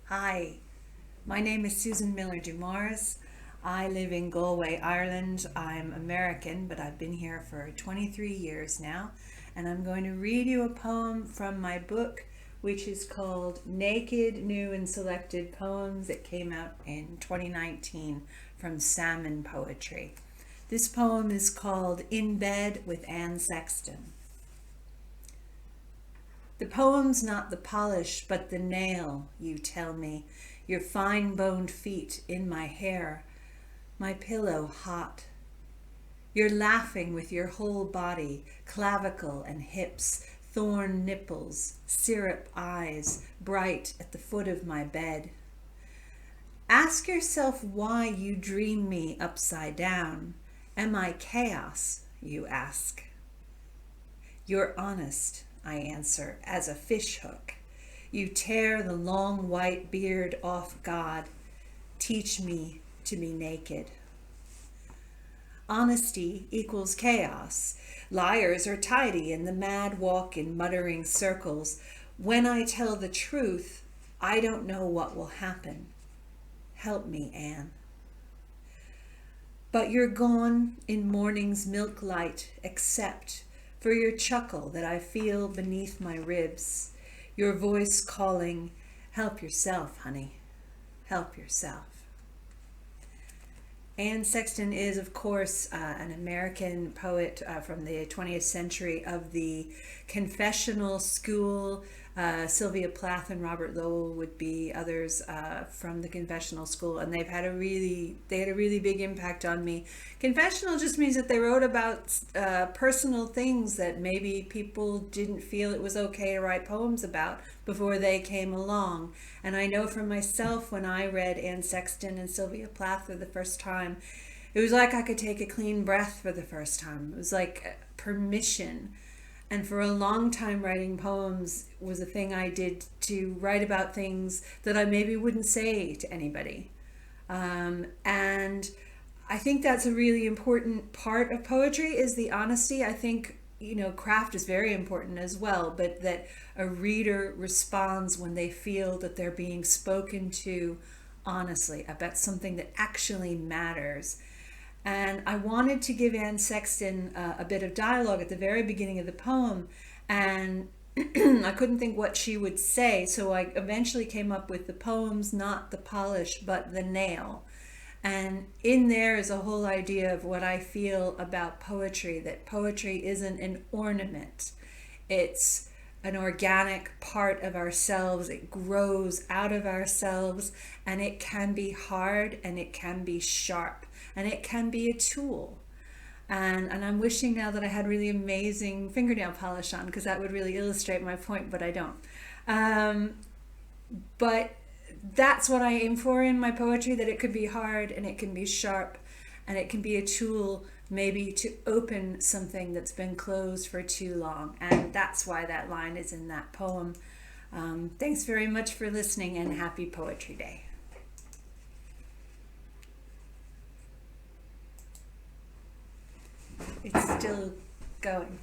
Hi, my name is Susan Miller duMars. I live in Galway, Ireland. I'm American, but I've been here for 23 years now. And I'm going to read you a poem from my book, which is called Naked, New and Selected Poems. It came out in 2019 from Salmon Poetry. This poem is called In Bed with Anne Sexton. The poem's not the polish, but the nail, you tell me, your fine-boned feet in my hair, my pillow hot. You're laughing with your whole body, clavicle and hips, thorn nipples, syrup eyes, bright at the foot of my bed. Ask yourself why you dream me upside down. Am I chaos, you ask? You're honest, I answer, as a fish hook. You tear the long white beard off God. Teach me to be naked. Honesty equals chaos. Liars are tidy and the mad walk in muttering circles. When I tell the truth, I don't know what will happen. Help me, Anne. But you're gone in morning's milk light, except for your chuckle that I feel beneath my ribs, your voice calling, help yourself, honey, help yourself. Anne Sexton is, of course, an American poet from the 20th century of the confessional school. Sylvia Plath and Robert Lowell would be others from the confessional school, and they had a really big impact on me. Confessional just means that they wrote about personal things that maybe people didn't feel it was okay to write poems about before they came along. And I know for myself, when I read Anne Sexton and Sylvia Plath for the first time, it was like I could take a clean breath for the first time. It was like permission. And for a long time, writing poems was a thing I did to write about things that I maybe wouldn't say to anybody. And I think that's a really important part of poetry, is the honesty. I think, craft is very important as well, but that a reader responds when they feel that they're being spoken to honestly about something that actually matters. And I wanted to give Anne Sexton a bit of dialogue at the very beginning of the poem, and I couldn't think what she would say, so I eventually came up with the poem's not the polish, but the nail. And in there is a whole idea of what I feel about poetry, that poetry isn't an ornament. It's an organic part of ourselves. It grows out of ourselves, and it can be hard, and it can be sharp, and it can be a tool. And I'm wishing now that I had really amazing fingernail polish on, because that would really illustrate my point, but I don't. But that's what I aim for in my poetry, that it could be hard, and it can be sharp, and it can be a tool maybe to open something that's been closed for too long. And that's why that line is in that poem. Thanks very much for listening, and happy Poetry Day. It's still going.